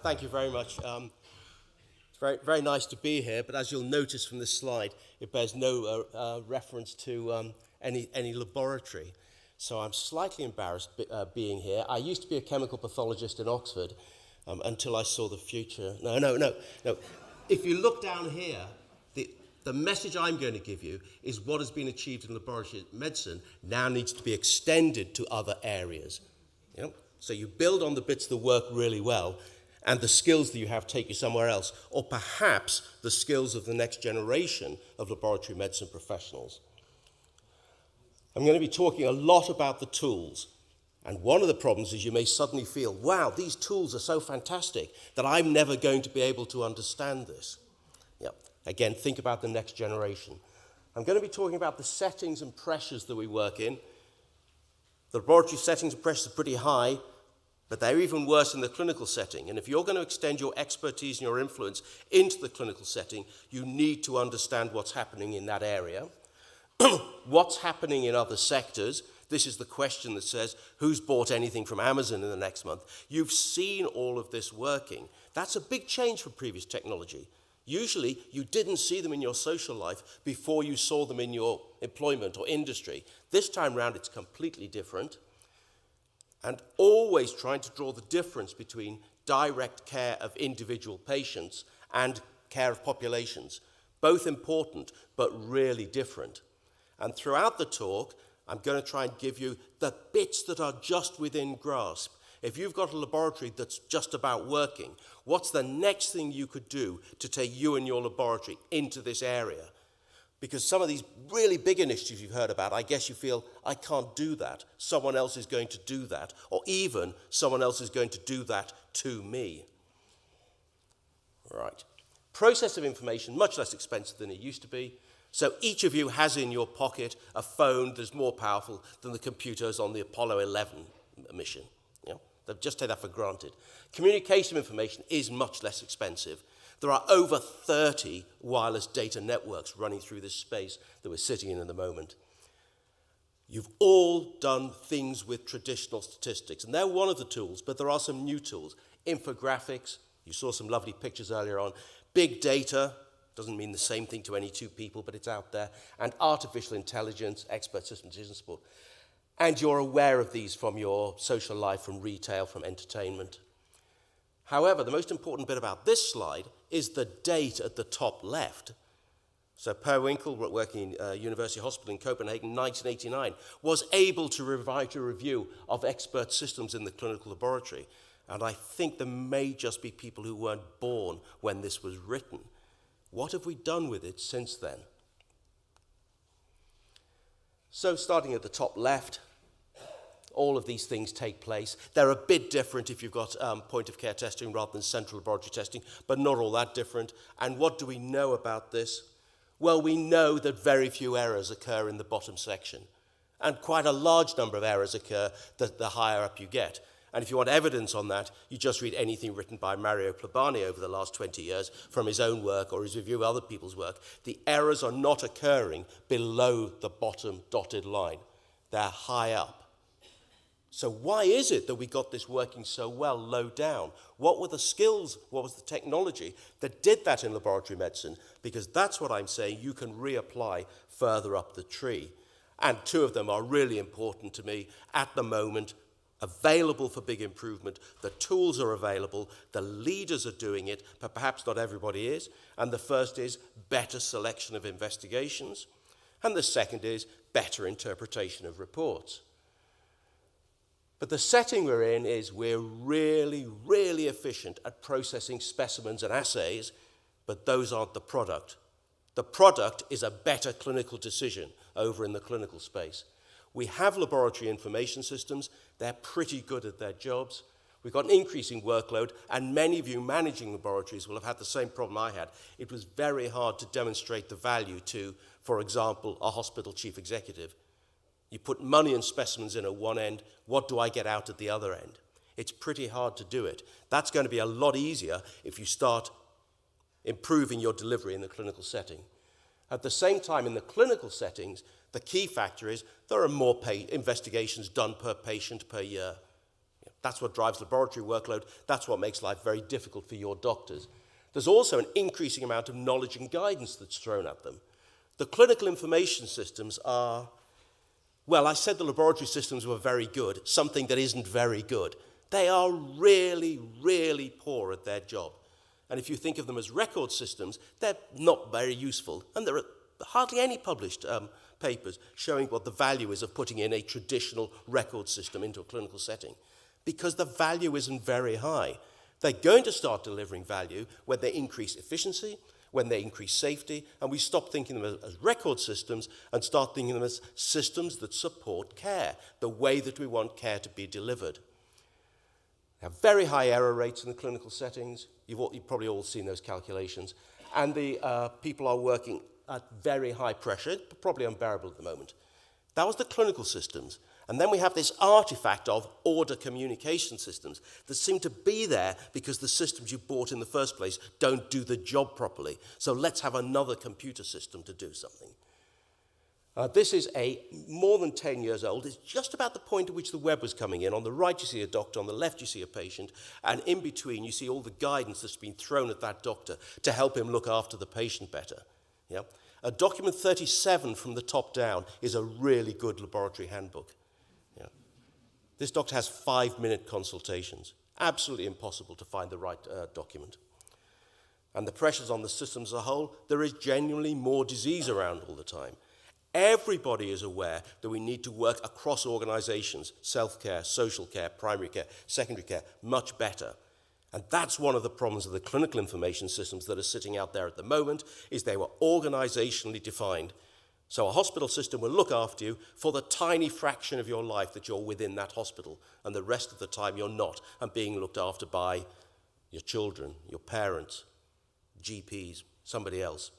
Thank you very much. It's very nice to be here, but as you'll notice from this slide, it bears no reference to any laboratory. So I'm slightly embarrassed being here. I used to be a chemical pathologist in Oxford until I saw the future. No. If you look down here, the message I'm going to give you is what has been achieved in laboratory medicine now needs to be extended to other areas. You know? So you build on the bits that work really well, and the skills that you have take you somewhere else, or perhaps the skills of the next generation of laboratory medicine professionals. I'm going to be talking a lot about the tools, and one of the problems is you may suddenly feel, wow, these tools are so fantastic that I'm never going to be able to understand this. Yep. Again, think about the next generation. I'm going to be talking about the settings and pressures that we work in. The laboratory settings and pressures are pretty high, but they're even worse in the clinical setting. And if you're going to extend your expertise and your influence into the clinical setting, you need to understand what's happening in that area. What's happening in other sectors? This is the question that says, who's bought anything from Amazon in the next month? You've seen all of this working. That's a big change from previous technology. Usually, you didn't see them in your social life before you saw them in your employment or industry. This time round, it's completely different. And always trying to draw the difference between direct care of individual patients and care of populations. Both important, but really different. And throughout the talk, I'm going to try and give you the bits that are just within grasp. If you've got a laboratory that's just about working, what's the next thing you could do to take you and your laboratory into this area? Because some of these really big initiatives you've heard about, I guess you feel, I can't do that. Someone else is going to do that. Or even someone else is going to do that to me. Right. Process of information, much less expensive than it used to be. So each of you has in your pocket a phone that's more powerful than the computers on the Apollo 11 mission. You know, they'll just take that for granted. Communication information is much less expensive. There are over 30 wireless data networks running through this space that we're sitting in at the moment. You've all done things with traditional statistics, and they're one of the tools, but there are some new tools. Infographics, you saw some lovely pictures earlier on. Big data, doesn't mean the same thing to any two people, but it's out there. And artificial intelligence, expert system decision support. And you're aware of these from your social life, from retail, from entertainment. However, the most important bit about this slide is the date at the top left. So Per Winkle, working in University Hospital in Copenhagen in 1989, was able to write a review of expert systems in the clinical laboratory. And I think there may just be people who weren't born when this was written. What have we done with it since then? So starting at the top left, all of these things take place. They're a bit different if you've got point-of-care testing rather than central laboratory testing, but not all that different. And what do we know about this? Well, we know that very few errors occur in the bottom section, and quite a large number of errors occur the higher up you get. And if you want evidence on that, you just read anything written by Mario Plabani over the last 20 years from his own work or his review of other people's work. The errors are not occurring below the bottom dotted line. They're high up. So why is it that we got this working so well low down? What were the skills, what was the technology that did that in laboratory medicine? Because that's what I'm saying you can reapply further up the tree. And two of them are really important to me at the moment, available for big improvement. The tools are available, the leaders are doing it, but perhaps not everybody is. And the first is better selection of investigations. And the second is better interpretation of reports. But the setting we're in is we're really, really efficient at processing specimens and assays, but those aren't the product. The product is a better clinical decision over in the clinical space. We have laboratory information systems. They're pretty good at their jobs. We've got an increasing workload, and many of you managing laboratories will have had the same problem I had. It was very hard to demonstrate the value to, for example, a hospital chief executive. You put money and specimens in at one end, what do I get out at the other end? It's pretty hard to do it. That's going to be a lot easier if you start improving your delivery in the clinical setting. At the same time, in the clinical settings, the key factor is there are more investigations done per patient per year. That's what drives laboratory workload. That's what makes life very difficult for your doctors. There's also an increasing amount of knowledge and guidance that's thrown at them. The clinical information systems are, well, I said the laboratory systems were very good, something that isn't very good. They are really, really poor at their job. And if you think of them as record systems, they're not very useful. And there are hardly any published papers showing what the value is of putting in a traditional record system into a clinical setting, because the value isn't very high. They're going to start delivering value when they increase efficiency, when they increase safety, and we stop thinking of them as record systems and start thinking of them as systems that support care, the way that we want care to be delivered. They have very high error rates in the clinical settings. You've probably all seen those calculations. And the people are working at very high pressure, probably unbearable at the moment. That was the clinical systems. And then we have this artifact of order communication systems that seem to be there because the systems you bought in the first place don't do the job properly. So let's have another computer system to do something. This is more than 10 years old. It's just about the point at which the web was coming in. On the right, you see a doctor. On the left, you see a patient. And in between, you see all the guidance that's been thrown at that doctor to help him look after the patient better. Yeah? Document 37 from the top down is a really good laboratory handbook. Yeah. This doctor has 5-minute consultations. Absolutely impossible to find the right document. And the pressures on the system as a whole, there is genuinely more disease around all the time. Everybody is aware that we need to work across organizations, self-care, social care, primary care, secondary care, much better. And that's one of the problems of the clinical information systems that are sitting out there at the moment, is they were organizationally defined. So a hospital system will look after you for the tiny fraction of your life that you're within that hospital, and the rest of the time you're not, and being looked after by your children, your parents, GPs, somebody else.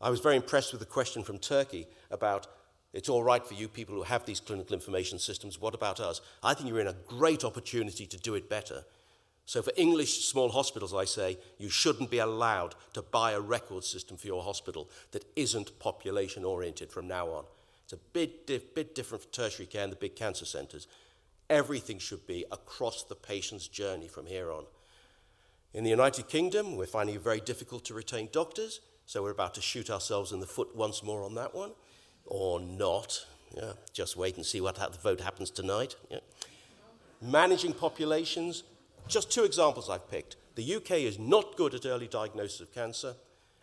I was very impressed with the question from Turkey about, it's all right for you people who have these clinical information systems, what about us? I think you're in a great opportunity to do it better. So for English small hospitals, I say, you shouldn't be allowed to buy a record system for your hospital that isn't population-oriented from now on. It's a bit different for tertiary care and the big cancer centres. Everything should be across the patient's journey from here on. In the United Kingdom, we're finding it very difficult to retain doctors, so we're about to shoot ourselves in the foot once more on that one. Or not. Yeah, just wait and see what the vote happens tonight. Yeah. Managing populations. Just 2 examples I've picked. The UK is not good at early diagnosis of cancer,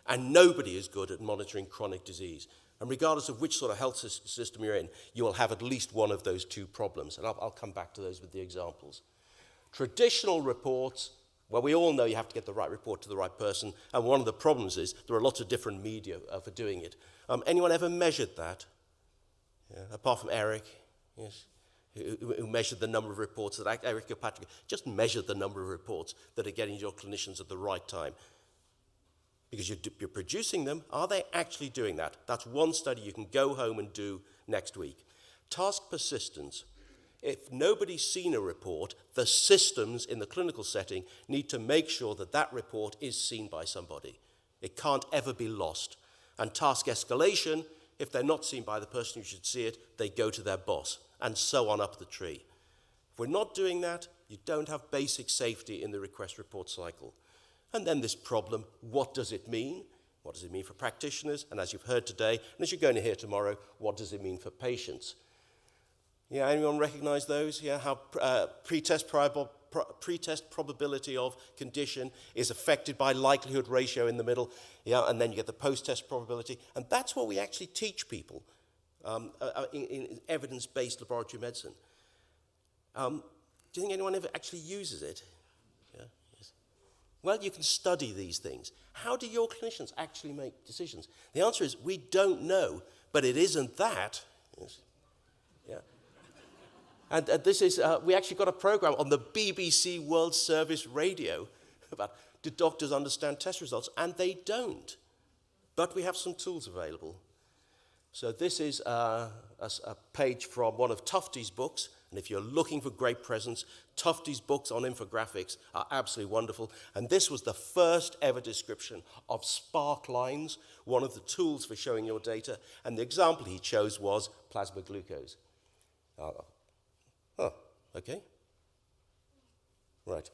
and nobody is good at monitoring chronic disease. And regardless of which sort of health system you're in, you will have at least one of those 2 problems. And I'll come back to those with the examples. Traditional reports, well, we all know you have to get the right report to the right person, and one of the problems is there are lots of different media for doing it. Anyone ever measured that? Yeah, apart from Eric? Yes. Who measured the number of reports that Eric Kirkpatrick just measured the number of reports that are getting your clinicians at the right time. Because you're producing them, are they actually doing that? That's one study you can go home and do next week. Task persistence. If nobody's seen a report, the systems in the clinical setting need to make sure that that report is seen by somebody. It can't ever be lost. And task escalation, if they're not seen by the person who should see it, they go to their boss, and so on up the tree. If we're not doing that, you don't have basic safety in the request report cycle. And then this problem, what does it mean? What does it mean for practitioners? And as you've heard today, and as you're going to hear tomorrow, what does it mean for patients? Yeah, anyone recognize those? Yeah, how pre-test probability of condition is affected by likelihood ratio in the middle, yeah, and then you get the post-test probability. And that's what we actually teach people in evidence-based laboratory medicine. Do you think anyone ever actually uses it? Yeah, yes. Well, you can study these things. How do your clinicians actually make decisions? The answer is we don't know, but it isn't that. Yes. Yeah. And this is, we actually got a program on the BBC World Service Radio about, do doctors understand test results? And they don't. But we have some tools available. So this is a page from one of Tufte's books. And if you're looking for great presence, Tufte's books on infographics are absolutely wonderful. And this was the first ever description of spark lines, one of the tools for showing your data. And the example he chose was plasma glucose. Oh, okay. Right.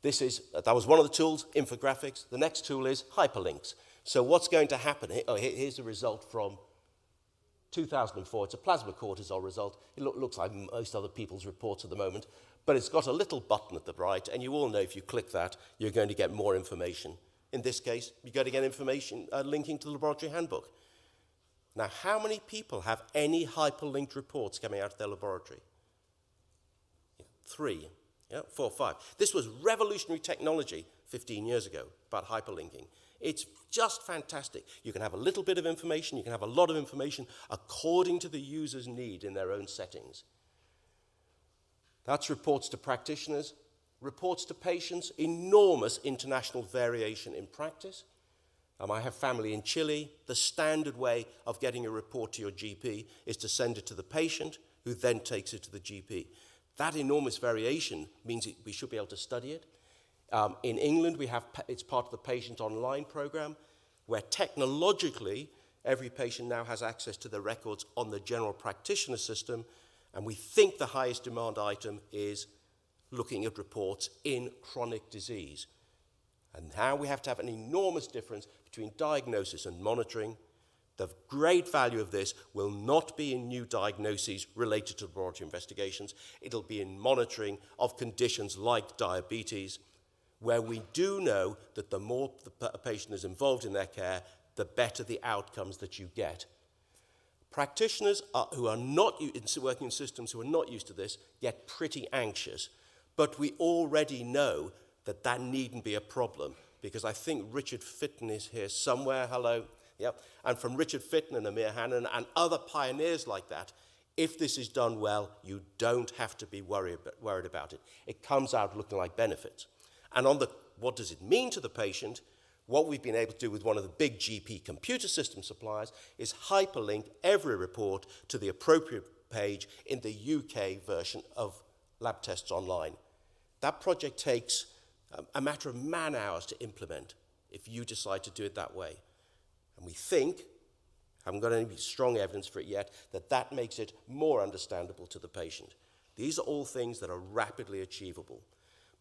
That was one of the tools, infographics. The next tool is hyperlinks. So what's going to happen? Here's a result from 2004. It's a plasma cortisol result. It looks like most other people's reports at the moment, but it's got a little button at the right, and you all know if you click that, you're going to get more information. In this case, you're going to get information linking to the laboratory handbook. Now, how many people have any hyperlinked reports coming out of their laboratory? 3, 4, 5. This was revolutionary technology 15 years ago about hyperlinking. It's just fantastic. You can have a little bit of information, you can have a lot of information according to the user's need in their own settings. That's reports to practitioners, reports to patients, enormous international variation in practice. I have family in Chile. The standard way of getting a report to your GP is to send it to the patient, who then takes it to the GP. That enormous variation means we should be able to study it. In England, it's part of the patient online program, where technologically, every patient now has access to the records on the general practitioner system, and we think the highest demand item is looking at reports in chronic disease. And now we have to have an enormous difference between diagnosis and monitoring. The great value of this will not be in new diagnoses related to laboratory investigations. It'll be in monitoring of conditions like diabetes, where we do know that the more the patient is involved in their care, the better the outcomes that you get. Practitioners who are not working in systems who are not used to this get pretty anxious, but we already know that that needn't be a problem, because I think Richard Fitton is here somewhere. Hello. Yep. And from Richard Fitton and Amir Hannan and other pioneers like that, if this is done well, you don't have to be worried about it. It comes out looking like benefits. And on what does it mean to the patient, what we've been able to do with one of the big GP computer system suppliers is hyperlink every report to the appropriate page in the UK version of Lab Tests Online. That project takes a matter of man-hours to implement if you decide to do it that way. And we think, haven't got any strong evidence for it yet, that makes it more understandable to the patient. These are all things that are rapidly achievable.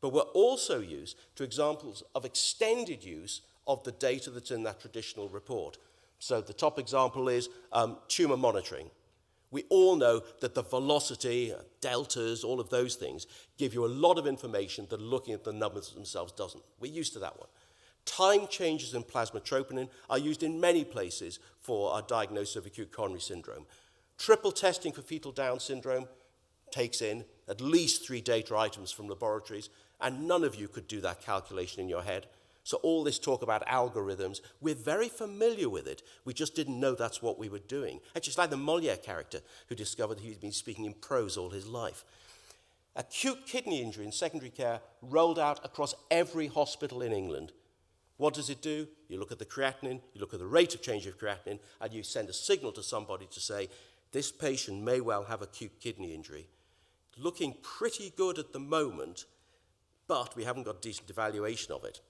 But we're also used to examples of extended use of the data that's in that traditional report. So the top example is tumor monitoring. We all know that the velocity, deltas, all of those things give you a lot of information that looking at the numbers themselves doesn't. We're used to that one. Time changes in plasma troponin are used in many places for a diagnosis of acute coronary syndrome. Triple testing for fetal Down syndrome takes in at least 3 data items from laboratories, and none of you could do that calculation in your head. So all this talk about algorithms, we're very familiar with it. We just didn't know that's what we were doing. Actually, it's like the Molière character who discovered he'd been speaking in prose all his life. Acute kidney injury in secondary care rolled out across every hospital in England. What does it do? You look at the creatinine, you look at the rate of change of creatinine, and you send a signal to somebody to say, this patient may well have acute kidney injury. Looking pretty good at the moment, but we haven't got decent evaluation of it.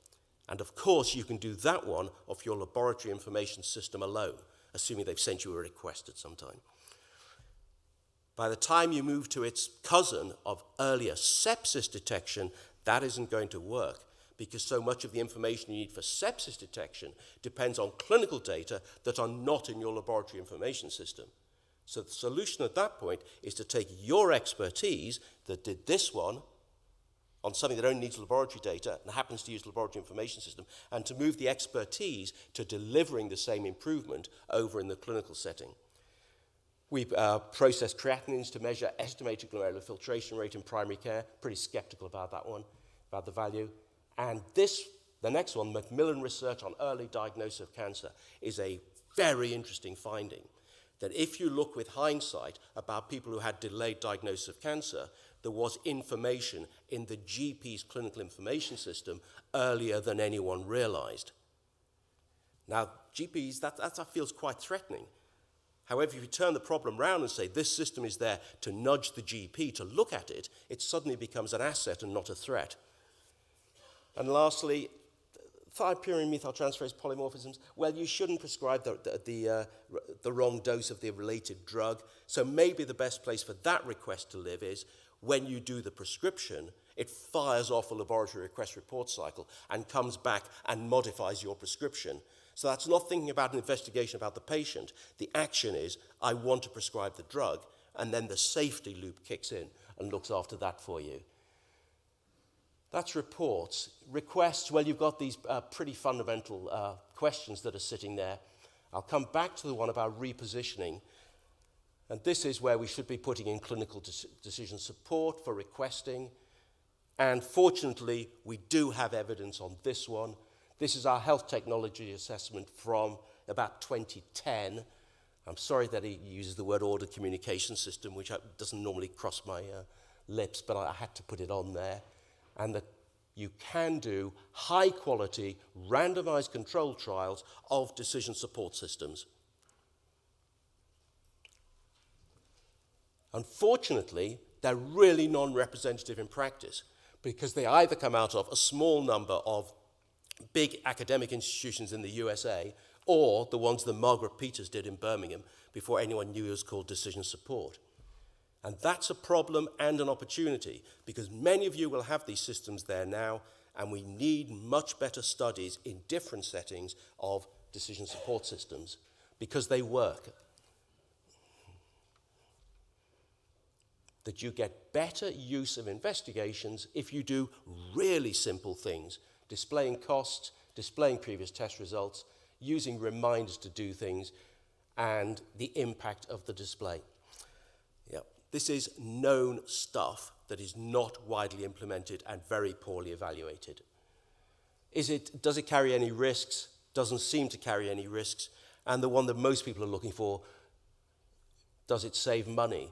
And of course, you can do that one off your laboratory information system alone, assuming they've sent you a request at some time. By the time you move to its cousin of earlier sepsis detection, that isn't going to work, because so much of the information you need for sepsis detection depends on clinical data that are not in your laboratory information system. So the solution at that point is to take your expertise that did this one on something that only needs laboratory data and happens to use the laboratory information system, and to move the expertise to delivering the same improvement over in the clinical setting. We process creatinines to measure estimated glomerular filtration rate in primary care. Pretty skeptical about that one, about the value. And the next one, Macmillan research on early diagnosis of cancer, is a very interesting finding. That if you look with hindsight about people who had delayed diagnosis of cancer, there was information in the GP's clinical information system earlier than anyone realized. Now, GPs, that feels quite threatening. However, if you turn the problem around and say this system is there to nudge the GP to look at it, it suddenly becomes an asset and not a threat. And lastly, thiopurine methyltransferase polymorphisms. Well, you shouldn't prescribe the wrong dose of the related drug. So maybe the best place for that request to live is when you do the prescription, it fires off a laboratory request report cycle and comes back and modifies your prescription. So that's not thinking about an investigation about the patient. The action is, I want to prescribe the drug, and then the safety loop kicks in and looks after that for you. That's reports. Requests, well, you've got these pretty fundamental questions that are sitting there. I'll come back to the one about repositioning. And this is where we should be putting in clinical decision support for requesting. And fortunately, we do have evidence on this one. This is our health technology assessment from about 2010. I'm sorry that he uses the word order communication system, which doesn't normally cross my lips, but I had to put it on there. And that you can do high-quality, randomized control trials of decision support systems. Unfortunately, they're really non-representative in practice because they either come out of a small number of big academic institutions in the USA or the ones that Margaret Peters did in Birmingham before anyone knew it was called decision support. And that's a problem and an opportunity because many of you will have these systems there now, and we need much better studies in different settings of decision support systems because they work. That you get better use of investigations if you do really simple things, displaying costs, displaying previous test results, using reminders to do things, and the impact of the display. Yeah. This is known stuff that is not widely implemented and very poorly evaluated. Does it carry any risks? Doesn't seem to carry any risks. And the one that most people are looking for, does it save money?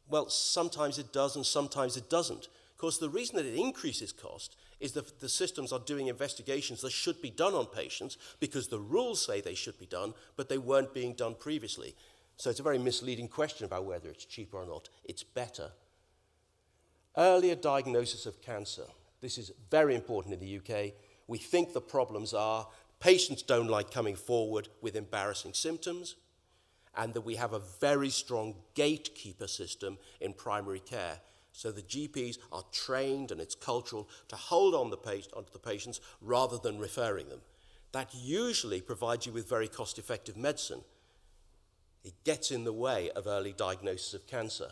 Well, sometimes it does and sometimes it doesn't. Of course, the reason that it increases cost is that the systems are doing investigations that should be done on patients because the rules say they should be done, but they weren't being done previously. So it's a very misleading question about whether it's cheaper or not. It's better. Earlier diagnosis of cancer. This is very important in the UK. We think the problems are patients don't like coming forward with embarrassing symptoms, and that we have a very strong gatekeeper system in primary care. So the GPs are trained, and it's cultural, to hold on onto the patients rather than referring them. That usually provides you with very cost-effective medicine. It gets in the way of early diagnosis of cancer.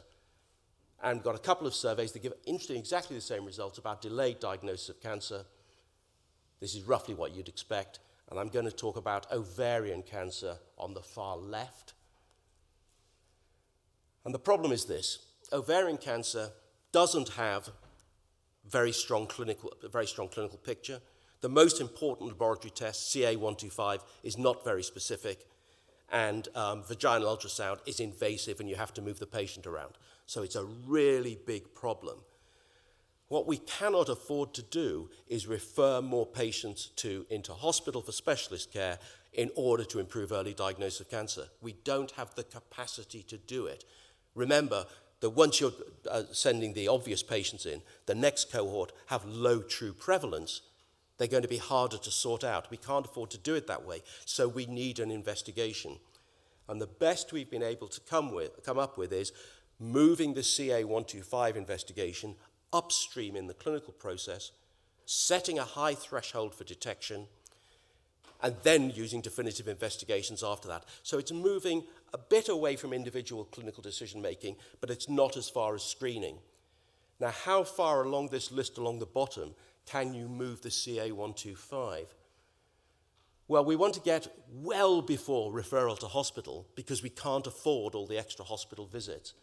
And we've got a couple of surveys that give interesting, exactly the same results about delayed diagnosis of cancer. This is roughly what you'd expect. And I'm going to talk about ovarian cancer on the far left. And the problem is this. Ovarian cancer doesn't have a very strong clinical picture. The most important laboratory test, CA125, is not very specific. And vaginal ultrasound is invasive and you have to move the patient around. So it's a really big problem. What we cannot afford to do is refer more patients into hospital for specialist care in order to improve early diagnosis of cancer. We don't have the capacity to do it. Remember that once you're sending the obvious patients in, the next cohort have low true prevalence. They're going to be harder to sort out. We can't afford to do it that way, so we need an investigation. And the best we've been able to come up with is moving the CA125 investigation upstream in the clinical process, setting a high threshold for detection, and then using definitive investigations after that. So it's moving a bit away from individual clinical decision-making, but it's not as far as screening. Now, how far along this list along the bottom can you move the CA125? Well, we want to get well before referral to hospital because we can't afford all the extra hospital visits.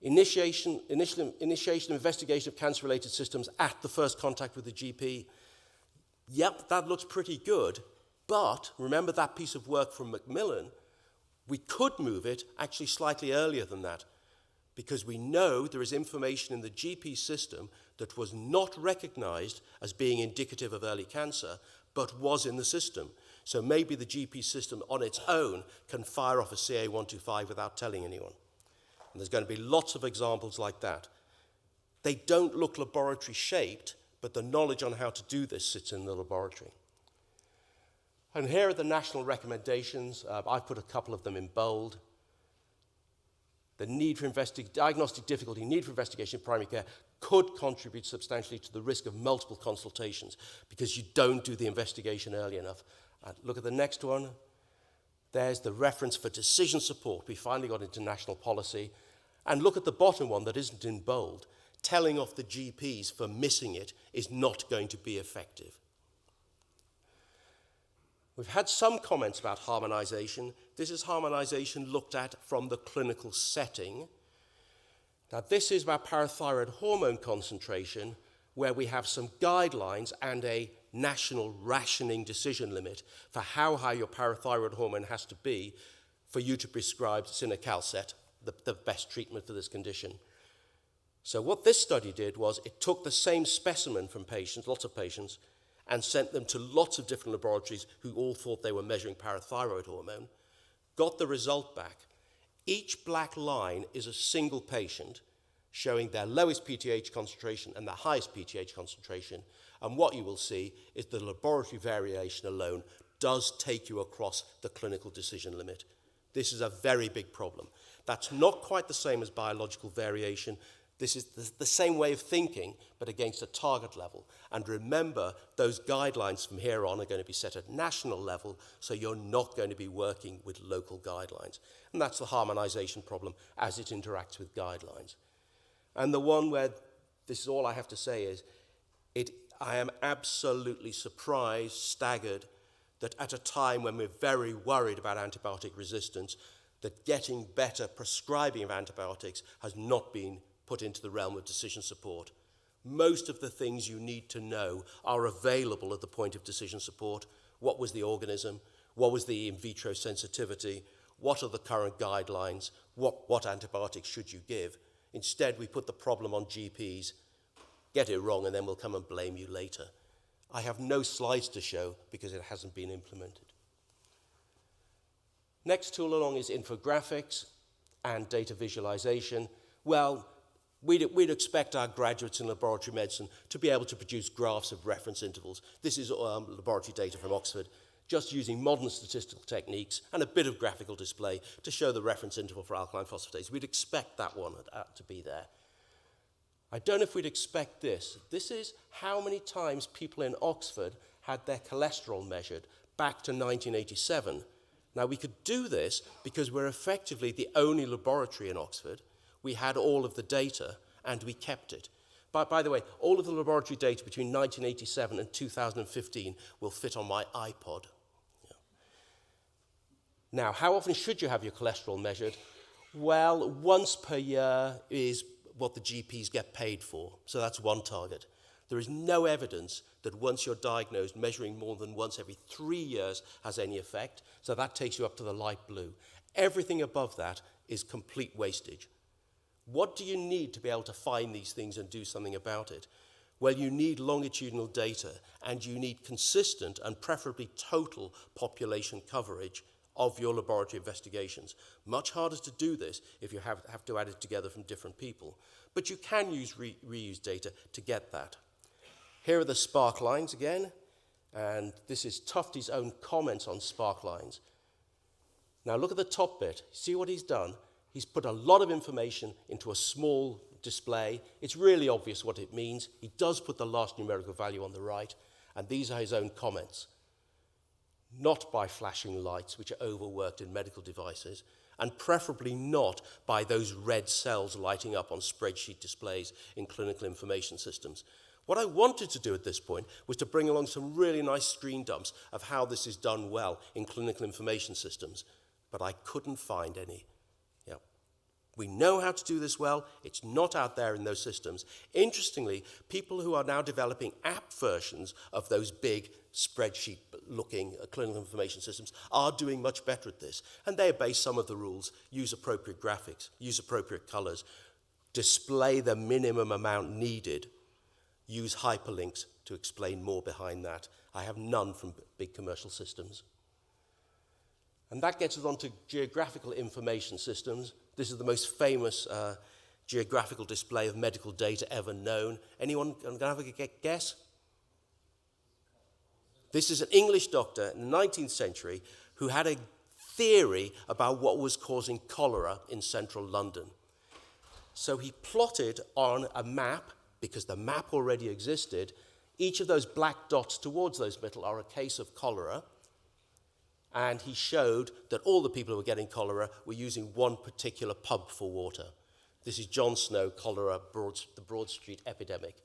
Initiation of investigation of cancer-related systems at the first contact with the GP. Yep, that looks pretty good, but remember that piece of work from Macmillan? We could move it actually slightly earlier than that because we know there is information in the GP system that was not recognized as being indicative of early cancer, but was in the system. So maybe the GP system on its own can fire off a CA125 without telling anyone. And there's going to be lots of examples like that. They don't look laboratory shaped, but the knowledge on how to do this sits in the laboratory. And here are the national recommendations. I've put a couple of them in bold. The need for diagnostic difficulty, need for investigation in primary care could contribute substantially to the risk of multiple consultations because you don't do the investigation early enough. Look at the next one. There's the reference for decision support. We finally got into national policy. And look at the bottom one that isn't in bold. Telling off the GPs for missing it is not going to be effective. We've had some comments about harmonization. This is harmonization looked at from the clinical setting. Now, this is about parathyroid hormone concentration, where we have some guidelines and a national rationing decision limit for how high your parathyroid hormone has to be for you to prescribe cinacalcet, the best treatment for this condition. So what this study did was it took the same specimen from patients, lots of patients, and sent them to lots of different laboratories who all thought they were measuring parathyroid hormone, got the result back. Each black line is a single patient showing their lowest PTH concentration and their highest PTH concentration. And what you will see is the laboratory variation alone does take you across the clinical decision limit. This is a very big problem. That's not quite the same as biological variation. This is the same way of thinking, but against a target level. And remember, those guidelines from here on are going to be set at national level, so you're not going to be working with local guidelines. And that's the harmonization problem as it interacts with guidelines. And the one where this is all I have to say is, I am absolutely surprised, staggered, that at a time when we're very worried about antibiotic resistance, that getting better prescribing of antibiotics has not been put into the realm of decision support. Most of the things you need to know are available at the point of decision support. What was the organism? What was the in vitro sensitivity? What are the current guidelines? What antibiotics should you give? Instead, we put the problem on GPs, get it wrong, and then we'll come and blame you later. I have no slides to show because it hasn't been implemented. Next tool along is infographics and data visualization. Well, we'd expect our graduates in laboratory medicine to be able to produce graphs of reference intervals. This is laboratory data from Oxford, just using modern statistical techniques and a bit of graphical display to show the reference interval for alkaline phosphatase. We'd expect that one to be there. I don't know if we'd expect this. This is how many times people in Oxford had their cholesterol measured back to 1987. Now, we could do this because we're effectively the only laboratory in Oxford. We had all of the data, and we kept it. By the way, all of the laboratory data between 1987 and 2015 will fit on my iPod. Yeah. Now, how often should you have your cholesterol measured? Well, once per year is what the GPs get paid for, so that's one target. There is no evidence that once you're diagnosed, measuring more than once every 3 years has any effect, so that takes you up to the light blue. Everything above that is complete wastage. What do you need to be able to find these things and do something about it? Well, you need longitudinal data, and you need consistent and preferably total population coverage of your laboratory investigations. Much harder to do this if you have to add it together from different people. But you can use reuse data to get that. Here are the spark lines again, and this is Tufte's own comments on spark lines. Now look at the top bit. See what he's done? He's put a lot of information into a small display. It's really obvious what it means. He does put the last numerical value on the right, and these are his own comments. Not by flashing lights, which are overworked in medical devices, and preferably not by those red cells lighting up on spreadsheet displays in clinical information systems. What I wanted to do at this point was to bring along some really nice screen dumps of how this is done well in clinical information systems, but I couldn't find any. Yeah. We know how to do this well. It's not out there in those systems. Interestingly, people who are now developing app versions of those big spreadsheet-looking clinical information systems are doing much better at this. And they obey some of the rules, use appropriate graphics, use appropriate colors, display the minimum amount needed, use hyperlinks to explain more behind that. I have none from big commercial systems. And that gets us on to geographical information systems. This is the most famous geographical display of medical data ever known. Anyone going to have a guess? This is an English doctor in the 19th century who had a theory about what was causing cholera in central London. So he plotted on a map, because the map already existed, each of those black dots towards those middle are a case of cholera, and he showed that all the people who were getting cholera were using one particular pub for water. This is John Snow, cholera, the Broad Street epidemic,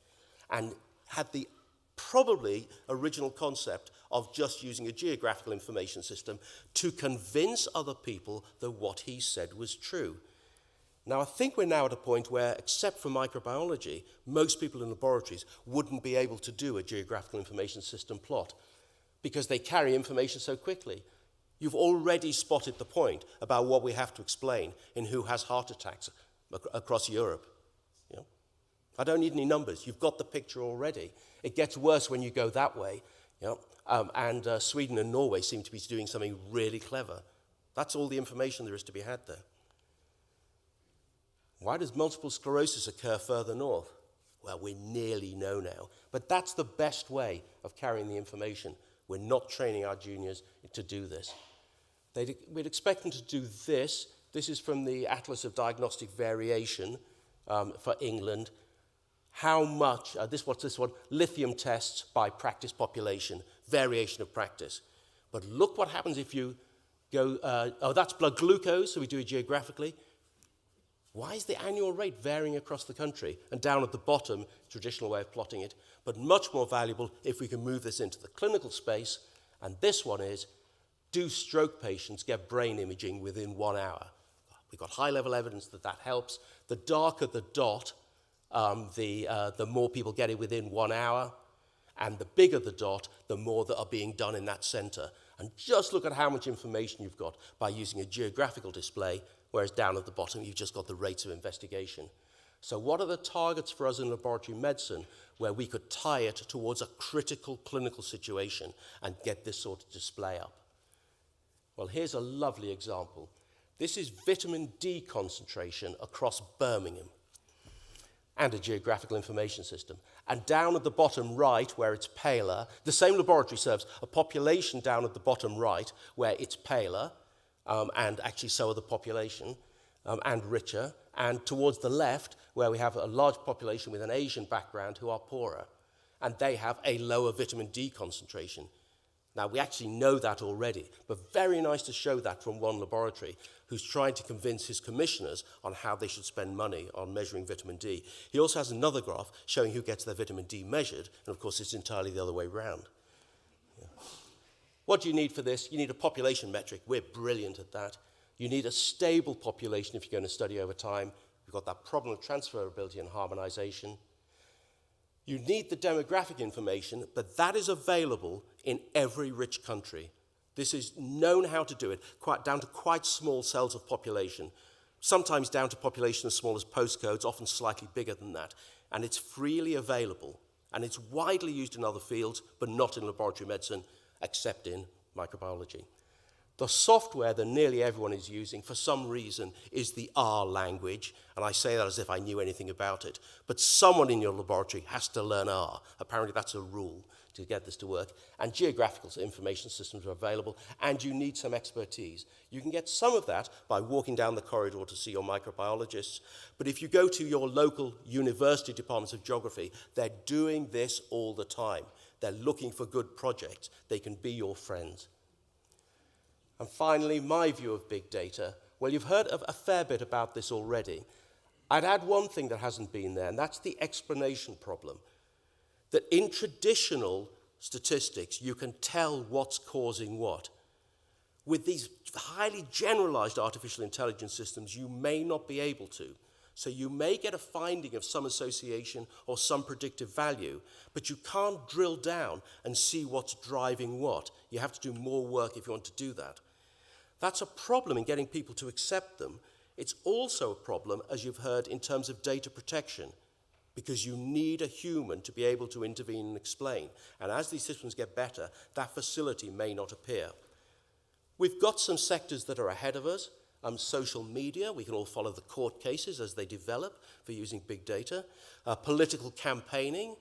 and had the probably original concept of just using a geographical information system to convince other people that what he said was true. Now, I think we're now at a point where, except for microbiology, most people in laboratories wouldn't be able to do a geographical information system plot because they carry information so quickly. You've already spotted the point about what we have to explain in who has heart attacks across Europe. You know? I don't need any numbers. You've got the picture already. It gets worse when you go that way. You know? And Sweden and Norway seem to be doing something really clever. That's all the information there is to be had there. Why does multiple sclerosis occur further north? Well, we nearly know now. But that's the best way of carrying the information. We're not training our juniors to do this. We'd expect them to do this. This is from the Atlas of Diagnostic Variation for England. How much, what's this one? Lithium tests by practice population, variation of practice. But look what happens if you go, that's blood glucose, so we do it geographically. Why is the annual rate varying across the country? And down at the bottom, traditional way of plotting it, but much more valuable if we can move this into the clinical space. And this one is, do stroke patients get brain imaging within 1 hour? We've got high-level evidence that that helps. The darker the dot, the more people get it within 1 hour. And the bigger the dot, the more that are being done in that center. And just look at how much information you've got by using a geographical display, whereas down at the bottom, you've just got the rates of investigation. So what are the targets for us in laboratory medicine where we could tie it towards a critical clinical situation and get this sort of display up? Well, here's a lovely example. This is vitamin D concentration across Birmingham and a geographical information system. And down at the bottom right, where it's paler, the same laboratory serves a population down at the bottom right where it's paler, and actually so are the population, and richer, and towards the left, where we have a large population with an Asian background who are poorer, and they have a lower vitamin D concentration. Now, we actually know that already, but very nice to show that from one laboratory who's trying to convince his commissioners on how they should spend money on measuring vitamin D. He also has another graph showing who gets their vitamin D measured, and of course, it's entirely the other way around. What do you need for this? You need a population metric. We're brilliant at that. You need a stable population if you're going to study over time. You've got that problem of transferability and harmonization. You need the demographic information, but that is available in every rich country. This is known how to do it, down to quite small cells of population, sometimes down to population as small as postcodes, often slightly bigger than that. And it's freely available. And it's widely used in other fields, but not in laboratory medicine, except in microbiology. The software that nearly everyone is using, for some reason, is the R language, and I say that as if I knew anything about it. But someone in your laboratory has to learn R. Apparently that's a rule to get this to work. And geographical information systems are available, and you need some expertise. You can get some of that by walking down the corridor to see your microbiologists, but if you go to your local university departments of geography, they're doing this all the time. They're looking for good projects. They can be your friends. And finally, my view of big data. Well, you've heard a fair bit about this already. I'd add one thing that hasn't been there, and that's the explanation problem. That in traditional statistics, you can tell what's causing what. With these highly generalized artificial intelligence systems, you may not be able to. So you may get a finding of some association or some predictive value, but you can't drill down and see what's driving what. You have to do more work if you want to do that. That's a problem in getting people to accept them. It's also a problem, as you've heard, in terms of data protection, because you need a human to be able to intervene and explain. And as these systems get better, that facility may not appear. We've got some sectors that are ahead of us. Social media, we can all follow the court cases as they develop for using big data. Political campaigning,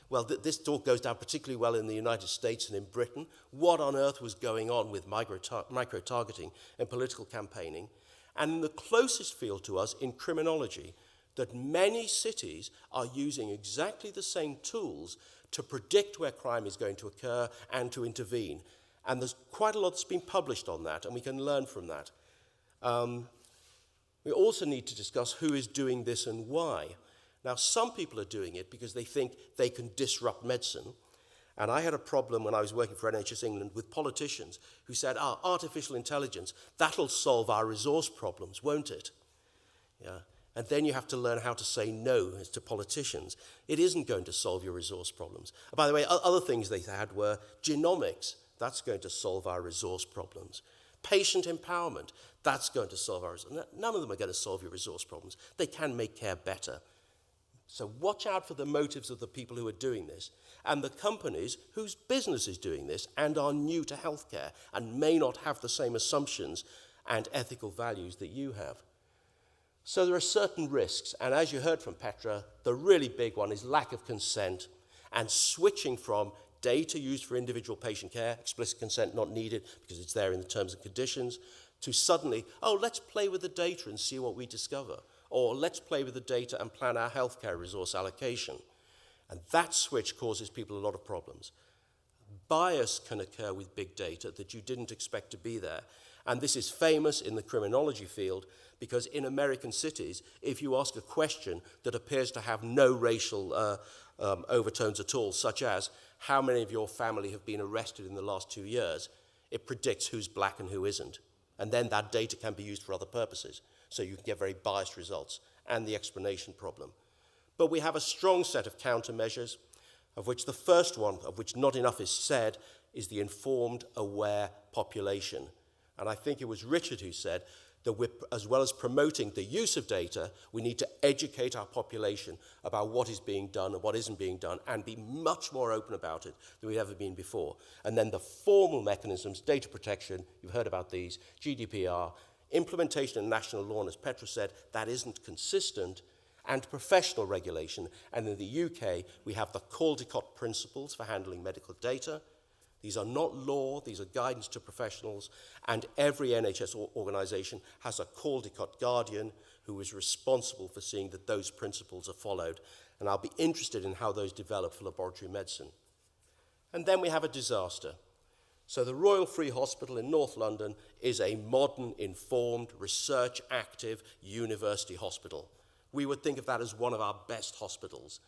Well, this talk goes down particularly well in the United States and in Britain. What on earth was going on with micro-targeting and political campaigning? And in the closest field to us, in criminology, that many cities are using exactly the same tools to predict where crime is going to occur and to intervene. And there's quite a lot that's been published on that, and we can learn from that. We also need to discuss who is doing this and why. Now, some people are doing it because they think they can disrupt medicine. And I had a problem when I was working for NHS England with politicians who said, artificial intelligence, that'll solve our resource problems, won't it? Yeah. And then you have to learn how to say no to politicians. It isn't going to solve your resource problems. And by the way, other things they had were genomics. That's going to solve our resource problems. Patient empowerment. That's going to solve our resource. None of them are going to solve your resource problems. They can make care better. So watch out for the motives of the people who are doing this and the companies whose business is doing this and are new to healthcare and may not have the same assumptions and ethical values that you have. So there are certain risks, and as you heard from Petra, the really big one is lack of consent and switching from data used for individual patient care, explicit consent not needed because it's there in the terms and conditions, to suddenly, let's play with the data and see what we discover. Or let's play with the data and plan our healthcare resource allocation. And that switch causes people a lot of problems. Bias can occur with big data that you didn't expect to be there. And this is famous in the criminology field because in American cities, if you ask a question that appears to have no racial overtones at all, such as, how many of your family have been arrested in the last 2 years, it predicts who's black and who isn't. And then that data can be used for other purposes. So you can get very biased results and the explanation problem. But we have a strong set of countermeasures, of which the first one, of which not enough is said, is the informed, aware population. And I think it was Richard who said that as well as promoting the use of data, we need to educate our population about what is being done and what isn't being done and be much more open about it than we've ever been before. And then the formal mechanisms, data protection, you've heard about these, GDPR, implementation of national law, and as Petra said, that isn't consistent, and professional regulation. And in the UK, we have the Caldecott principles for handling medical data. These are not law, these are guidance to professionals, and every NHS organisation has a Caldecott guardian who is responsible for seeing that those principles are followed. And I'll be interested in how those develop for laboratory medicine. And then we have a disaster. So the Royal Free Hospital in North London is a modern, informed, research-active university hospital. We would think of that as one of our best hospitals.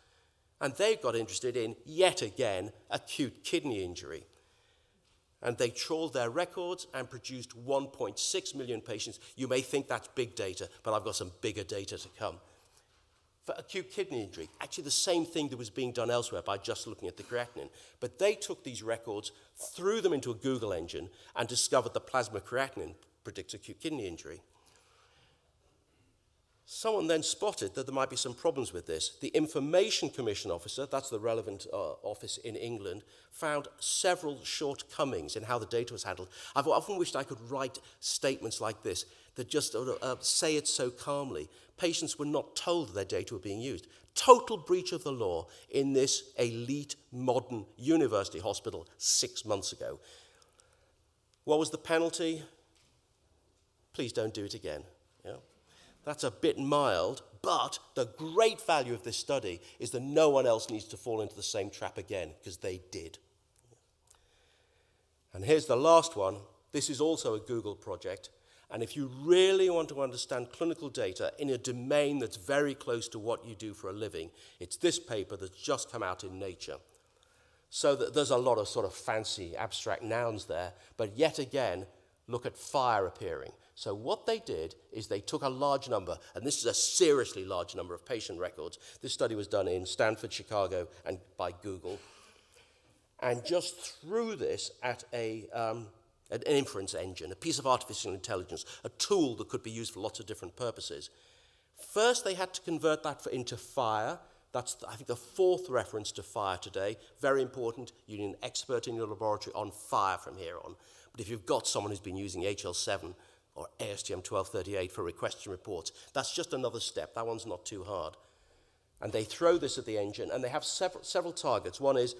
And they got interested in, yet again, acute kidney injury. And they trawled their records and produced 1.6 million patients. You may think that's big data, but I've got some bigger data to come. For acute kidney injury, actually the same thing that was being done elsewhere by just looking at the creatinine. But they took these records, threw them into a Google engine, and discovered the plasma creatinine predicts acute kidney injury. Someone then spotted that there might be some problems with this. The Information Commission officer, that's the relevant office in England, found several shortcomings in how the data was handled. I've often wished I could write statements like this that just say it so calmly. Patients were not told that their data were being used. Total breach of the law in this elite, modern university hospital 6 months ago. What was the penalty? Please don't do it again. Yeah. That's a bit mild, but the great value of this study is that no one else needs to fall into the same trap again, because they did. And here's the last one. This is also a Google project. And if you really want to understand clinical data in a domain that's very close to what you do for a living, it's this paper that's just come out in Nature. So there's a lot of sort of fancy abstract nouns there, but yet again, look at fire appearing. So what they did is they took a large number, and this is a seriously large number of patient records. This study was done in Stanford, Chicago, and by Google, and just threw this at an inference engine, a piece of artificial intelligence, a tool that could be used for lots of different purposes. First, they had to convert that into fire. That's, I think, the fourth reference to fire today. Very important. You need an expert in your laboratory on fire from here on. But if you've got someone who's been using HL7 or ASTM 1238 for requests and reports, that's just another step. That one's not too hard. And they throw this at the engine, and they have several targets. One is,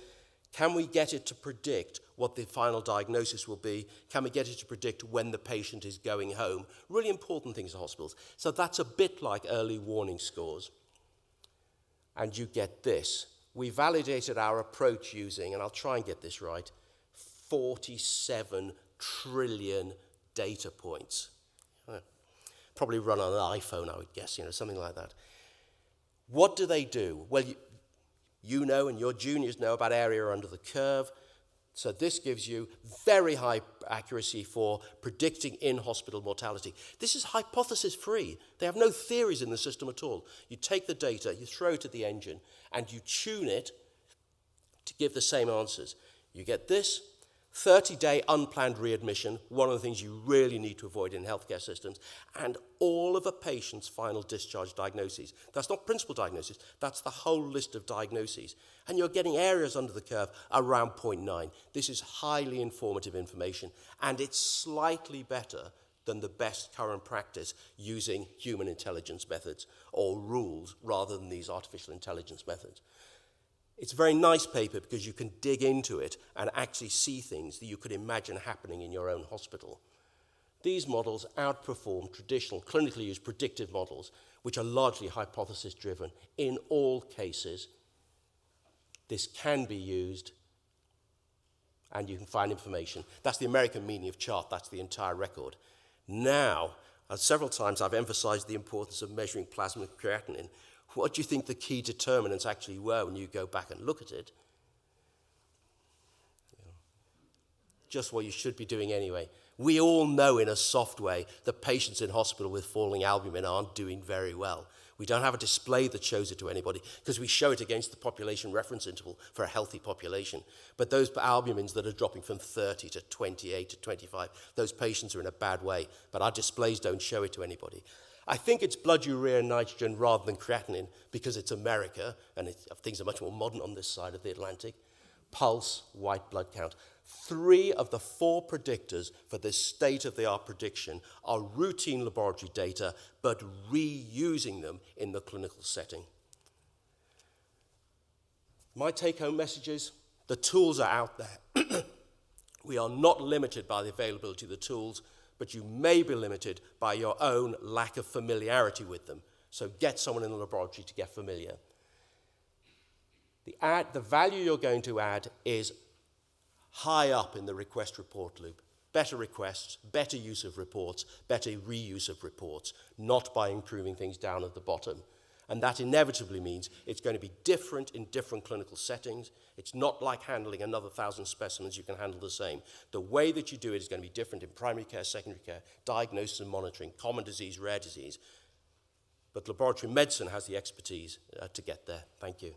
can we get it to predict what the final diagnosis will be? Can we get it to predict when the patient is going home? Really important things in hospitals. So that's a bit like early warning scores. And you get this. We validated our approach using, and I'll try and get this right, 47 trillion data points. Probably run on an iPhone, I would guess, something like that. What do they do? Well, you know, and your juniors know about area under the curve. So this gives you very high accuracy for predicting in-hospital mortality. This is hypothesis-free. They have no theories in the system at all. You take the data, you throw it at the engine, and you tune it to give the same answers. You get this. 30-day unplanned readmission, one of the things you really need to avoid in healthcare systems, and all of a patient's final discharge diagnoses. That's not principal diagnosis, that's the whole list of diagnoses. And you're getting areas under the curve around 0.9. This is highly informative information, and it's slightly better than the best current practice using human intelligence methods or rules rather than these artificial intelligence methods. It's a very nice paper because you can dig into it and actually see things that you could imagine happening in your own hospital. These models outperform traditional clinically used predictive models, which are largely hypothesis-driven. In all cases, this can be used, and you can find information. That's the American meaning of chart. That's the entire record. Now, several times I've emphasized the importance of measuring plasma creatinine. What do you think the key determinants actually were when you go back and look at it? Just what you should be doing anyway. We all know in a soft way that patients in hospital with falling albumin aren't doing very well. We don't have a display that shows it to anybody because we show it against the population reference interval for a healthy population. But those albumins that are dropping from 30 to 28 to 25, those patients are in a bad way. But our displays don't show it to anybody. I think it's blood urea and nitrogen rather than creatinine because it's America and things are much more modern on this side of the Atlantic. Pulse, white blood count. 3 of the 4 predictors for this state-of-the-art prediction are routine laboratory data, but reusing them in the clinical setting. My take-home message is the tools are out there. We are not limited by the availability of the tools, but you may be limited by your own lack of familiarity with them. So get someone in the laboratory to get familiar. The value you're going to add is high up in the request report loop. Better requests, better use of reports, better reuse of reports, not by improving things down at the bottom. And that inevitably means it's going to be different in different clinical settings. It's not like handling another 1,000 specimens, you can handle the same. The way that you do it is going to be different in primary care, secondary care, diagnosis and monitoring, common disease, rare disease. But laboratory medicine has the expertise to get there. Thank you.